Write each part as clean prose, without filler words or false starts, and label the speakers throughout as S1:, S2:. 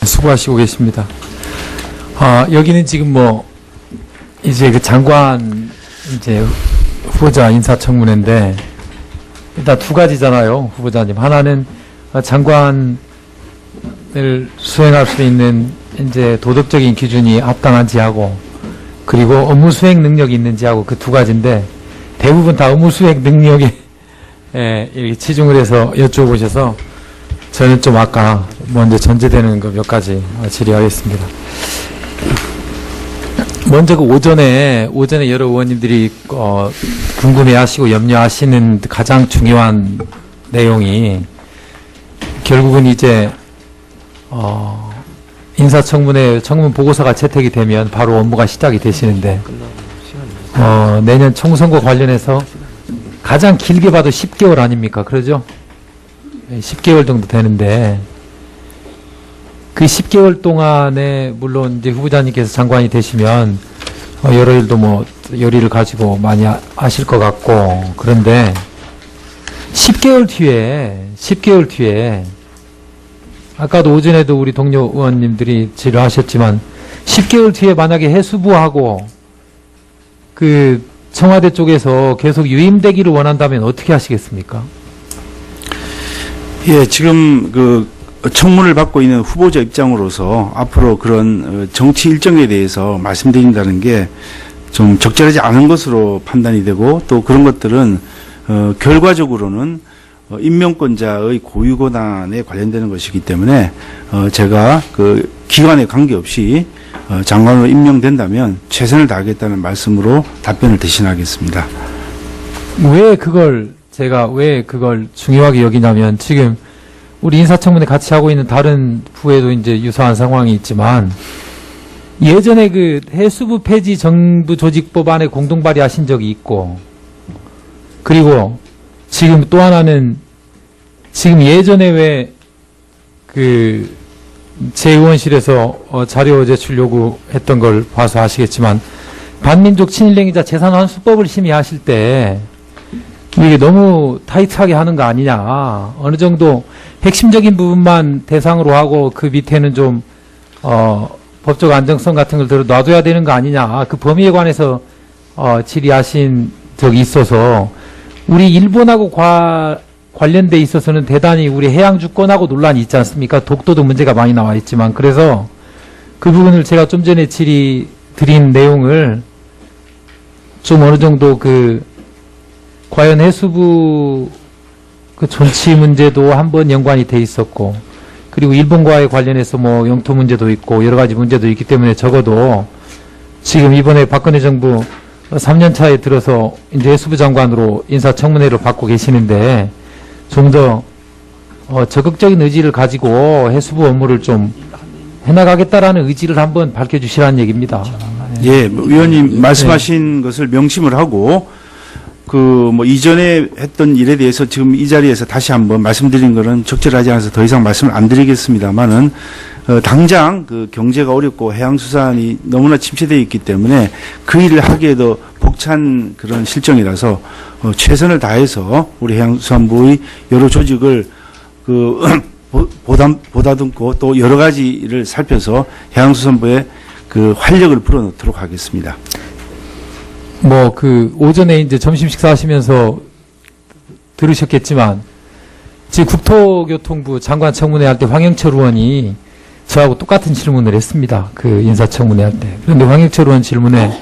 S1: 수고하시고 계십니다. 여기는 지금 이제 그 장관 이제 후보자 인사청문회인데, 일단 두 가지잖아요, 후보자님. 하나는 장관을 수행할 수 있는 이제 도덕적인 기준이 합당한지 하고, 그리고 업무 수행 능력이 있는지 하고, 그 두 가지인데, 대부분 다 업무 수행 능력에 이렇게 치중을 해서 여쭤보셔서, 저는 좀 아까 먼저 전제되는 거 몇 가지 질의하겠습니다. 먼저 그 오전에 여러 의원님들이 궁금해하시고 염려하시는 가장 중요한 내용이, 결국은 이제 인사청문회 청문 보고서가 채택이 되면 바로 업무가 시작이 되시는데, 내년 총선과 관련해서 가장 길게 봐도 10개월 아닙니까? 그러죠? 10개월 정도 되는데, 그 10개월 동안에 물론 이제 후보자님께서 장관이 되시면 여러 일도 열의를 가지고 많이 하실 것 같고, 그런데 10개월 뒤에 아까도 오전에도 우리 동료 의원님들이 질의하셨지만, 10개월 뒤에 만약에 해수부하고 그 청와대 쪽에서 계속 유임되기를 원한다면 어떻게 하시겠습니까?
S2: 예, 지금 청문을 받고 있는 후보자 입장으로서 앞으로 그런 정치 일정에 대해서 말씀드린다는 게 좀 적절하지 않은 것으로 판단이 되고, 또 그런 것들은 결과적으로는 임명권자의 고유권한에 관련되는 것이기 때문에 제가 그 기관에 관계없이 장관으로 임명된다면 최선을 다하겠다는 말씀으로 답변을 대신하겠습니다.
S1: 왜 그걸 중요하게 여기냐면, 지금 우리 인사청문회 같이 하고 있는 다른 부에도 이제 유사한 상황이 있지만, 예전에 그 해수부 폐지 정부 조직법안에 공동 발의하신 적이 있고, 그리고 지금 또 하나는, 지금 예전에 왜 제 의원실에서 자료 제출 요구했던 걸 봐서 아시겠지만, 반민족 친일행위자 재산환수법을 심의하실 때 이게 너무 타이트하게 하는 거 아니냐, 어느 정도 핵심적인 부분만 대상으로 하고 그 밑에는 좀 법적 안정성 같은 걸 들어 놔둬야 되는 거 아니냐, 그 범위에 관해서 질의하신 적이 있어서, 우리 일본하고 관련돼 있어서는 대단히 우리 해양 주권하고 논란이 있지 않습니까? 독도도 문제가 많이 나와 있지만, 그래서 그 부분을 제가 좀 전에 질의 드린 내용을 좀 어느 정도 과연 해수부 존치 문제도 한번 연관이 돼 있었고, 그리고 일본과의 관련해서 영토 문제도 있고 여러 가지 문제도 있기 때문에, 적어도 지금 이번에 박근혜 정부 3년 차에 들어서 이제 해수부 장관으로 인사청문회를 받고 계시는데, 좀 더 적극적인 의지를 가지고 해수부 업무를 좀 해나가겠다라는 의지를 한번 밝혀주시라는 얘기입니다.
S2: 예, 위원님 말씀하신 것을 명심을 하고, 이전에 했던 일에 대해서 지금 이 자리에서 다시 한번 말씀드린 거는 적절하지 않아서 더 이상 말씀을 안 드리겠습니다만은, 당장 경제가 어렵고 해양수산이 너무나 침체되어 있기 때문에 그 일을 하기에도 벅찬 그런 실정이라서 최선을 다해서 우리 해양수산부의 여러 조직을 보다듬고 또 여러 가지를 살펴서 해양수산부에 활력을 불어넣도록 하겠습니다.
S1: 오전에 이제 점심 식사하시면서 들으셨겠지만, 지금 국토교통부 장관 청문회 할 때 황영철 의원이 저하고 똑같은 질문을 했습니다. 인사청문회 할 때. 그런데 황영철 의원 질문에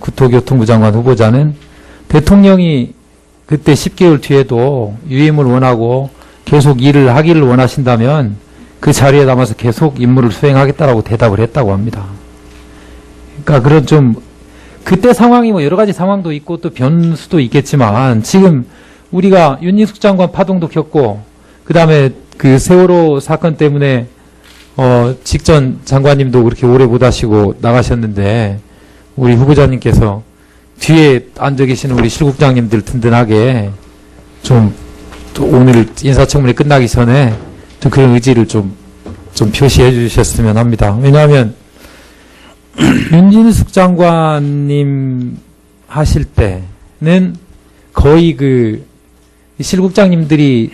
S1: 국토교통부 장관 후보자는, 대통령이 그때 10개월 뒤에도 유임을 원하고 계속 일을 하기를 원하신다면 그 자리에 남아서 계속 임무를 수행하겠다라고 대답을 했다고 합니다. 그러니까 그때 상황이 여러 가지 상황도 있고 또 변수도 있겠지만, 지금 우리가 윤인숙 장관 파동도 겪고, 그 다음에 세월호 사건 때문에 직전 장관님도 그렇게 오래 못 하시고 나가셨는데, 우리 후보자님께서 뒤에 앉아 계시는 우리 실국장님들 든든하게 또 오늘 인사청문회 끝나기 전에 좀 그런 의지를 좀 표시해 주셨으면 합니다. 왜냐하면 윤진숙 장관님 하실 때는 거의 실국장님들이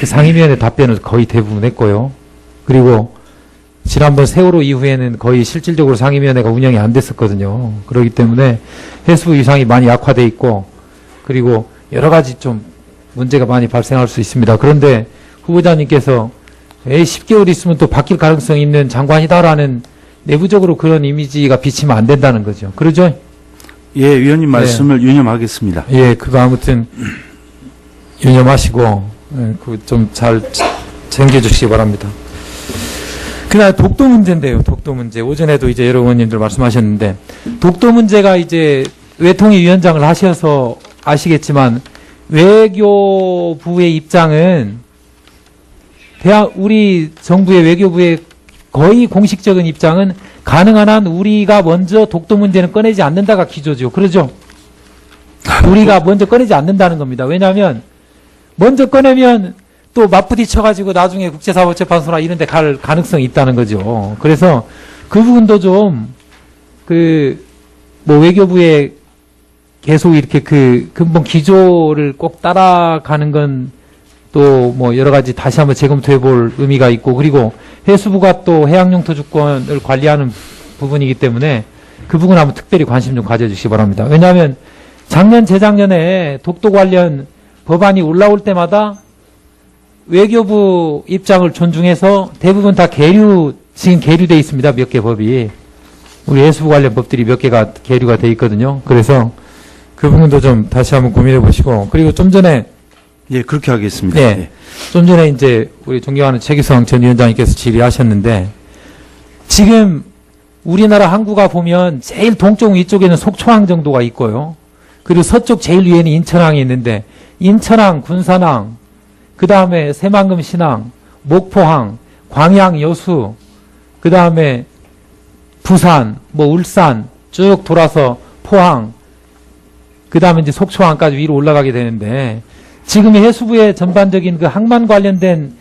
S1: 상임위원회 답변을 거의 대부분 했고요. 그리고 지난번 세월호 이후에는 거의 실질적으로 상임위원회가 운영이 안 됐었거든요. 그렇기 때문에 해수부 위상이 많이 약화돼 있고 그리고 여러 가지 좀 문제가 많이 발생할 수 있습니다. 그런데 후보자님께서 10개월 있으면 또 바뀔 가능성이 있는 장관이다라는 내부적으로 그런 이미지가 비치면 안 된다는 거죠. 그러죠?
S2: 예, 위원님 말씀을 유념하겠습니다.
S1: 예, 그거 아무튼 유념하시고 그거 좀 잘 챙겨주시기 바랍니다. 그다음 독도 문제인데요. 독도 문제. 오전에도 이제 여러 의원님들 말씀하셨는데 독도 문제가 이제 외통위 위원장을 하셔서 아시겠지만 외교부의 입장은 우리 정부의 외교부의 거의 공식적인 입장은 가능한 한 우리가 먼저 독도 문제는 꺼내지 않는다가 기조죠. 그러죠? 우리가 먼저 꺼내지 않는다는 겁니다. 왜냐하면 먼저 꺼내면 또 맞부딪혀가지고 나중에 국제사법재판소나 이런 데 갈 가능성이 있다는 거죠. 그래서 그 부분도 좀 외교부의 계속 이렇게 그 근본 기조를 꼭 따라가는 건 또 뭐 여러 가지 다시 한번 재검토해 볼 의미가 있고 그리고 해수부가 또 해양용토 주권을 관리하는 부분이기 때문에 그 부분 한번 특별히 관심 좀 가져주시기 바랍니다. 왜냐하면 작년 재작년에 독도 관련 법안이 올라올 때마다 외교부 입장을 존중해서 대부분 다 지금 계류돼 있습니다. 몇 개 법이. 우리 해수부 관련 법들이 몇 개가 계류가 돼 있거든요. 그래서 그 부분도 좀 다시 한번 고민해 보시고 그리고 좀 전에
S2: 예, 그렇게 하겠습니다.
S1: 네. 좀 전에 이제 우리 존경하는 최기성 전 위원장님께서 질의하셨는데 지금 우리나라 항구가 보면 제일 동쪽 위쪽에는 속초항 정도가 있고요. 그리고 서쪽 제일 위에는 인천항이 있는데 인천항, 군산항, 그 다음에 새만금 신항, 목포항, 광양, 여수, 그 다음에 부산, 울산 쭉 돌아서 포항, 그 다음에 이제 속초항까지 위로 올라가게 되는데 지금 해수부의 전반적인 그 항만 관련된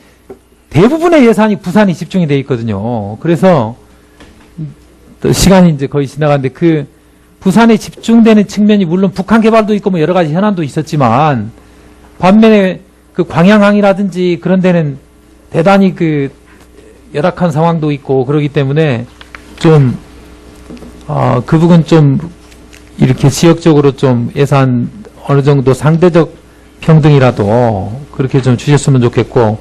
S1: 대부분의 예산이 부산이 집중이 돼 있거든요. 그래서 또 시간이 이제 거의 지나갔는데 그 부산에 집중되는 측면이 물론 북한 개발도 있고 뭐 여러 가지 현안도 있었지만 반면에 그 광양항이라든지 그런 데는 대단히 그 열악한 상황도 있고 그러기 때문에 좀 그 부분 좀 이렇게 지역적으로 좀 예산 어느 정도 상대적 평등이라도 그렇게 좀 주셨으면 좋겠고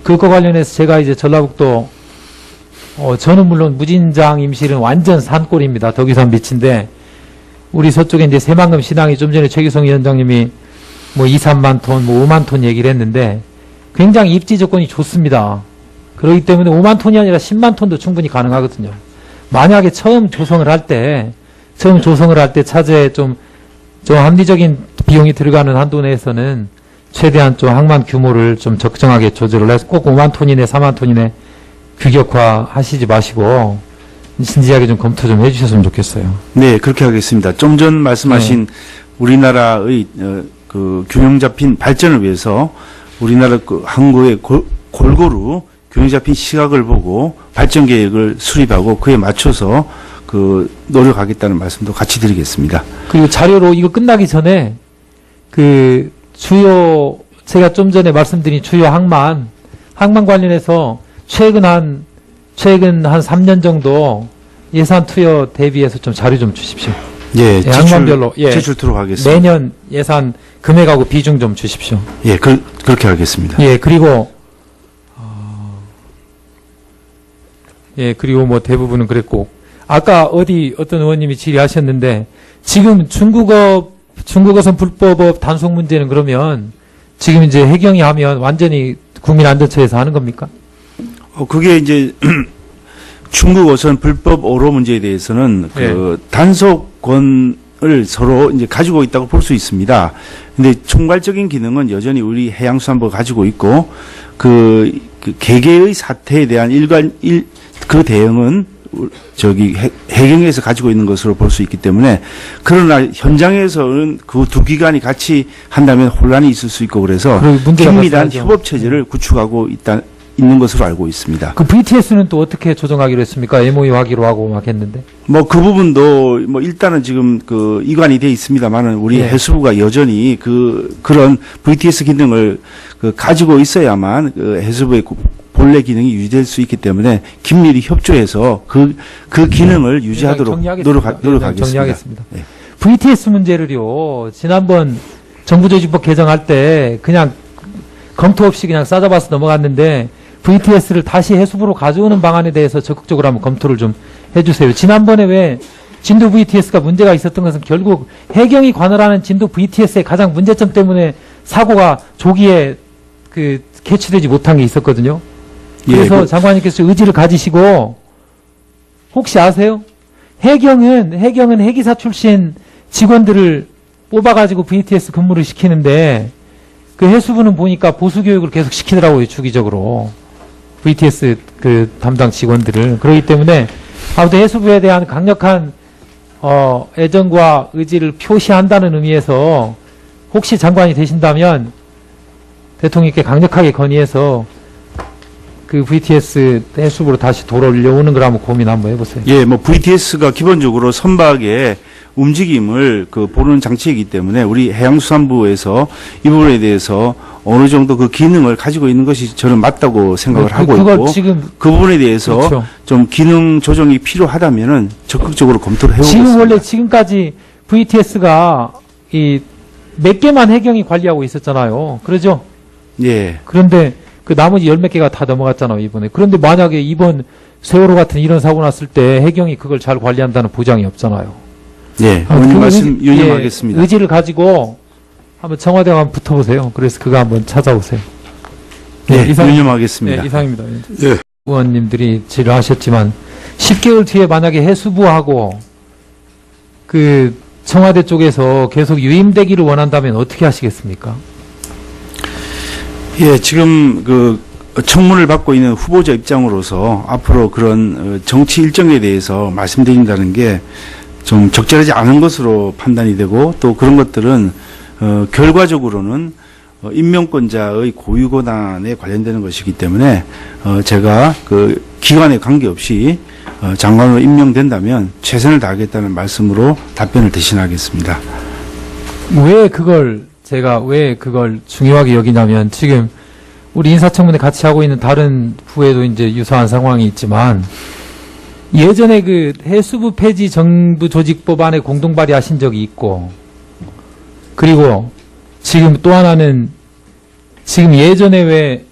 S1: 그거 관련해서 제가 이제 전라북도 저는 물론 무진장 임실은 완전 산골입니다. 덕유산 밑인데 우리 서쪽에 이제 새만금 신항이 좀 전에 최기성 위원장님이 2, 3만 톤, 5만 톤 얘기를 했는데 굉장히 입지 조건이 좋습니다. 그렇기 때문에 5만 톤이 아니라 10만 톤도 충분히 가능하거든요. 만약에 처음 조성을 할 때 차제에 좀 합리적인 비용이 들어가는 한도 내에서는 최대한 좀 항만 규모를 좀 적정하게 조절을 해서 꼭 5만 톤이네 4만 톤이네 규격화 하시지 마시고 진지하게 좀 검토 좀 해주셨으면 좋겠어요.
S2: 네, 그렇게 하겠습니다. 좀 전 말씀하신 우리나라의 그 균형 잡힌 발전을 위해서 우리나라 그 항구의 골고루 균형 잡힌 시각을 보고 발전 계획을 수립하고 그에 맞춰서 그 노력하겠다는 말씀도 같이 드리겠습니다.
S1: 그리고 자료로 이거 끝나기 전에 그 제가 좀 전에 말씀드린 주요 항만 관련해서 최근 한 3년 정도 예산 투여 대비해서 좀 자료 좀 주십시오.
S2: 예,
S1: 항만별로
S2: 제출토록 하겠습니다.
S1: 매년 예산 금액하고 비중 좀 주십시오.
S2: 예, 그렇게 하겠습니다.
S1: 예, 그리고 그리고 대부분은 그랬고 아까 어떤 의원님이 질의하셨는데 지금 중국어선 불법업 단속 문제는 그러면 지금 이제 해경이 하면 완전히 국민안전처에서 하는 겁니까?
S2: 그게 이제 중국 어선 불법 오로 문제에 대해서는 단속권을 서로 이제 가지고 있다고 볼 수 있습니다. 근데 총괄적인 기능은 여전히 우리 해양수산부가 가지고 있고 그 개개의 사태에 대한 그 대응은 해경에서 가지고 있는 것으로 볼 수 있기 때문에 그러나 현장에서는 그 두 기관이 같이 한다면 혼란이 있을 수 있고 그래서 긴밀한 협업 체제를 구축하고 있는 것으로 알고 있습니다.
S1: 그 VTS는 또 어떻게 조정하기로 했습니까? MOU 하기로 하고 막 했는데.
S2: 뭐 그 부분도 뭐 일단은 지금 그 이관이 돼 있습니다만은 우리
S1: 네.
S2: 해수부가 여전히 그런 VTS 기능을 가지고 있어야만 그 해수부의 본래 기능이 유지될 수 있기 때문에 긴밀히 협조해서 그 기능을 유지하도록 노력하겠습니다.
S1: 정리하겠습니다.
S2: 네.
S1: VTS 문제를요, 지난번 정부조직법 개정할 때 그냥 검토 없이 그냥 싸잡아서 넘어갔는데 VTS를 다시 해수부로 가져오는 방안에 대해서 적극적으로 한번 검토를 좀 해주세요. 지난번에 왜 진도 VTS가 문제가 있었던 것은 결국 해경이 관할하는 진도 VTS의 가장 문제점 때문에 사고가 조기에 캐치되지 못한 게 있었거든요. 그래서 장관님께서 의지를 가지시고 혹시 아세요? 해경은 해기사 출신 직원들을 뽑아가지고 VTS 근무를 시키는데 그 해수부는 보니까 보수 교육을 계속 시키더라고요, 주기적으로. VTS 담당 직원들을. 그렇기 때문에 아무튼 해수부에 대한 강력한 애정과 의지를 표시한다는 의미에서 혹시 장관이 되신다면 대통령께 강력하게 건의해서 그 VTS 해수부로 다시 돌아올려오는 걸 한번 고민 한번 해보세요.
S2: 예, 뭐 VTS가 기본적으로 선박의 움직임을 보는 장치이기 때문에 우리 해양수산부에서 이 부분에 대해서 어느 정도 그 기능을 가지고 있는 것이 저는 맞다고 생각을 하고 있고
S1: 지금
S2: 그 부분에 대해서
S1: 그렇죠.
S2: 좀 기능 조정이 필요하다면은 적극적으로 검토를 해오겠습니다.
S1: 지금 원래 지금까지 VTS가 몇 개만 해경이 관리하고 있었잖아요. 그러죠?
S2: 예.
S1: 그런데 그 나머지 10몇 개가 다 넘어갔잖아요, 이번에. 그런데 만약에 이번 세월호 같은 이런 사고 났을 때 해경이 그걸 잘 관리한다는 보장이 없잖아요.
S2: 예. 의원님 말씀 유념하겠습니다.
S1: 의지를 가지고 한번 청와대와 한번 붙어보세요. 그래서 그거 한번 찾아오세요.
S2: 예,
S1: 이상,
S2: 유념하겠습니다.
S1: 네, 이상입니다.
S2: 예.
S1: 의원님들이 질의하셨지만 10개월 뒤에 만약에 해수부하고 그 청와대 쪽에서 계속 유임되기를 원한다면 어떻게 하시겠습니까?
S2: 예, 지금 청문을 받고 있는 후보자 입장으로서 앞으로 그런 정치 일정에 대해서 말씀드린다는 게 좀 적절하지 않은 것으로 판단이 되고 또 그런 것들은 결과적으로는 임명권자의 고유 권한에 관련되는 것이기 때문에 제가 기관에 관계없이 장관으로 임명된다면 최선을 다하겠다는 말씀으로 답변을 대신하겠습니다.
S1: 왜 그걸 중요하게 여기냐면 지금 우리 인사청문회 같이 하고 있는 다른 부에도 이제 유사한 상황이 있지만 예전에 그 해수부 폐지 정부 조직법안에 공동 발의하신 적이 있고 그리고 지금 또 하나는 지금 예전에 왜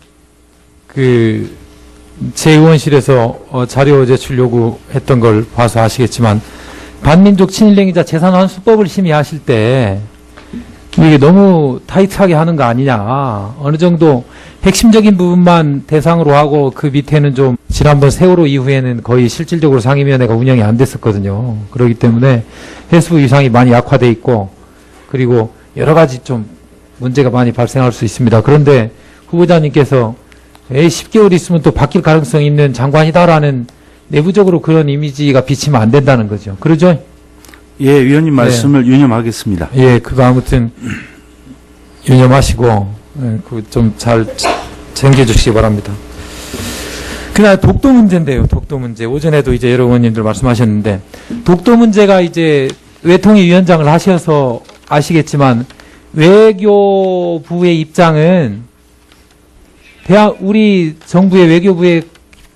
S1: 제 의원실에서 자료 제출 요구했던 걸 봐서 아시겠지만 반민족 친일행위자 재산환수법을 심의하실 때 이게 너무 타이트하게 하는 거 아니냐. 어느 정도 핵심적인 부분만 대상으로 하고 그 밑에는 좀 지난번 세월호 이후에는 거의 실질적으로 상임위원회가 운영이 안 됐었거든요. 그렇기 때문에 해수부 위상이 많이 약화돼 있고 그리고 여러 가지 좀 문제가 많이 발생할 수 있습니다. 그런데 후보자님께서 10개월 있으면 또 바뀔 가능성이 있는 장관이다라는 내부적으로 그런 이미지가 비치면 안 된다는 거죠. 그러죠?
S2: 예, 위원님 말씀을 유념하겠습니다.
S1: 예, 그거 아무튼 유념하시고 그거 좀 잘 챙겨주시기 바랍니다. 그날 독도 문제인데요. 독도 문제. 오전에도 이제 여러 의원님들 말씀하셨는데 독도 문제가 이제 외통위원장을 하셔서 아시겠지만 외교부의 입장은 우리 정부의 외교부의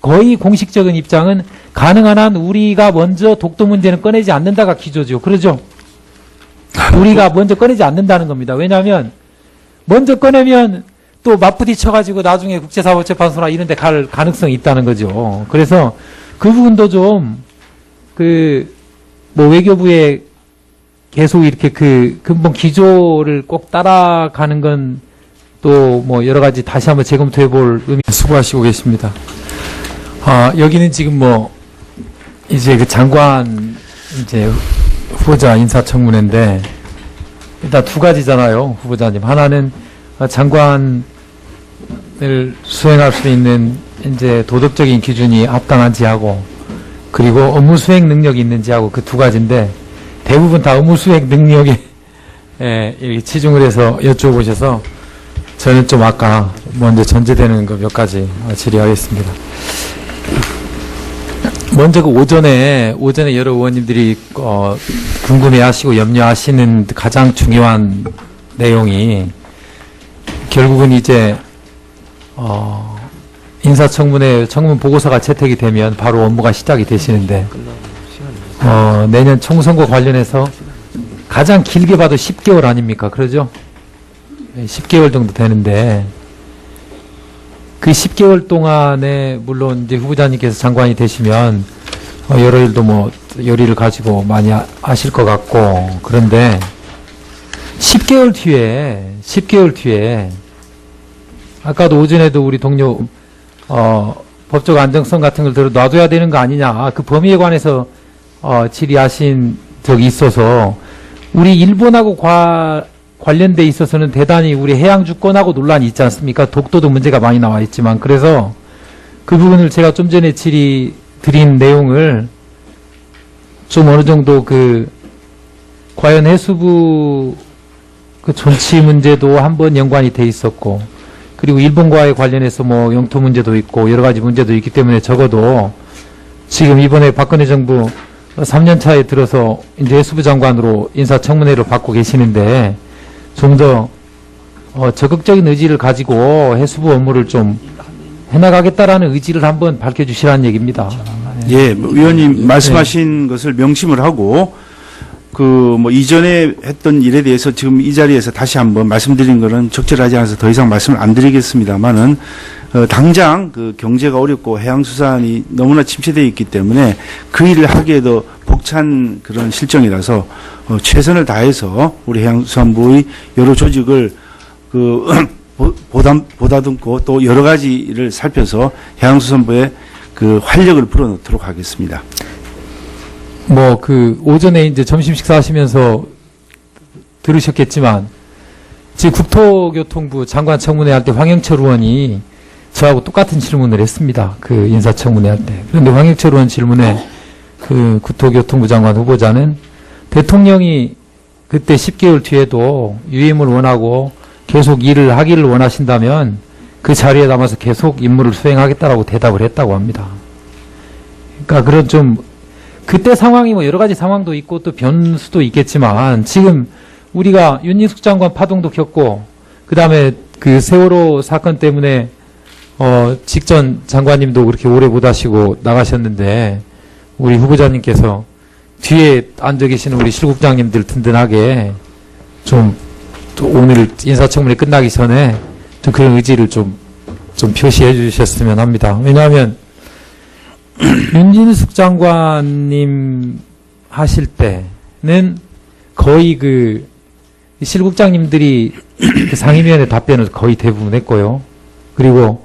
S1: 거의 공식적인 입장은 가능한 한 우리가 먼저 독도 문제는 꺼내지 않는다가 기조죠. 그러죠? 우리가 먼저 꺼내지 않는다는 겁니다. 왜냐하면 먼저 꺼내면 또 맞부딪혀가지고 나중에 국제사법재판소나 이런 데 갈 가능성이 있다는 거죠. 그래서 그 부분도 좀 외교부의 계속 이렇게 근본 기조를 꼭 따라가는 건 또 여러 가지 다시 한번 재검토해 볼 의미 수고하시고 계십니다. 여기는 지금 이제 장관 후보자 인사청문회인데 일단 두 가지잖아요, 후보자님. 하나는 장관을 수행할 수 있는 이제 도덕적인 기준이 합당한지 하고 그리고 업무 수행 능력이 있는지 하고 그 두 가지인데 대부분 다 업무 수행 능력에 이렇게 치중을 해서 여쭤보셔서 저는 좀 아까 먼저 전제되는 거 몇 가지 질의하겠습니다. 먼저 그 오전에 여러 의원님들이 궁금해하시고 염려하시는 가장 중요한 내용이 결국은 이제 인사청문회 청문 보고서가 채택이 되면 바로 업무가 시작이 되시는데 내년 총선거 관련해서 가장 길게 봐도 10개월 아닙니까? 그러죠? 10개월 정도 되는데 그 10개월 동안에 물론 이제 후보자님께서 장관이 되시면 여러 일도 뭐 열의를 가지고 많이 하실 것 같고 그런데 10개월 뒤에 아까도 오전에도 우리 동료 법적 안정성 같은 걸 들어 놔둬야 되는 거 아니냐 그 범위에 관해서 질의하신 적이 있어서 우리 일본하고 관련돼 있어서는 대단히 우리 해양 주권하고 논란이 있지 않습니까? 독도도 문제가 많이 나와 있지만 그래서 그 부분을 제가 좀 전에 질의 드린 내용을 좀 어느 정도 과연 해수부 존치 문제도 한번 연관이 돼 있었고 그리고 일본과의 관련해서 뭐 영토 문제도 있고 여러 가지 문제도 있기 때문에 적어도 지금 이번에 박근혜 정부 3년 차에 들어서 이제 해수부 장관으로 인사청문회를 받고 계시는데 좀 더 적극적인 의지를 가지고 해수부 업무를 좀 해나가겠다라는 의지를 한번 밝혀주시라는 얘기입니다.
S2: 예, 뭐 의원님 말씀하신 것을 명심을 하고 뭐 이전에 했던 일에 대해서 지금 이 자리에서 다시 한번 말씀드린 거는 적절하지 않아서 더 이상 말씀을 안 드리겠습니다만은 당장 경제가 어렵고 해양수산이 너무나 침체되어 있기 때문에 그 일을 하기에도 벅찬 그런 실정이라서 최선을 다해서 우리 해양수산부의 여러 조직을 보다듬고 또 여러 가지를 살펴서 해양수산부에 활력을 불어넣도록 하겠습니다.
S1: 오전에 이제 점심 식사하시면서 들으셨겠지만, 지금 국토교통부 장관 청문회 할 때 황영철 의원이 저하고 똑같은 질문을 했습니다. 인사청문회 할 때. 그런데 황영철 의원 질문에 국토교통부 장관 후보자는 대통령이 그때 10개월 뒤에도 유임을 원하고 계속 일을 하기를 원하신다면 그 자리에 남아서 계속 임무를 수행하겠다라고 대답을 했다고 합니다. 그러니까 그때 상황이 뭐 여러 가지 상황도 있고 또 변수도 있겠지만 지금 우리가 윤희숙 장관 파동도 겪고 그다음에 세월호 사건 때문에 직전 장관님도 그렇게 오래 못 하시고 나가셨는데 우리 후보자님께서 뒤에 앉아 계시는 우리 실국장님들 든든하게 좀 오늘 인사청문회 끝나기 전에 좀 그런 의지를 좀 표시해 주셨으면 합니다. 왜냐하면 윤진숙 장관님 하실 때는 거의 실국장님들이 상임위원회 답변을 거의 대부분 했고요. 그리고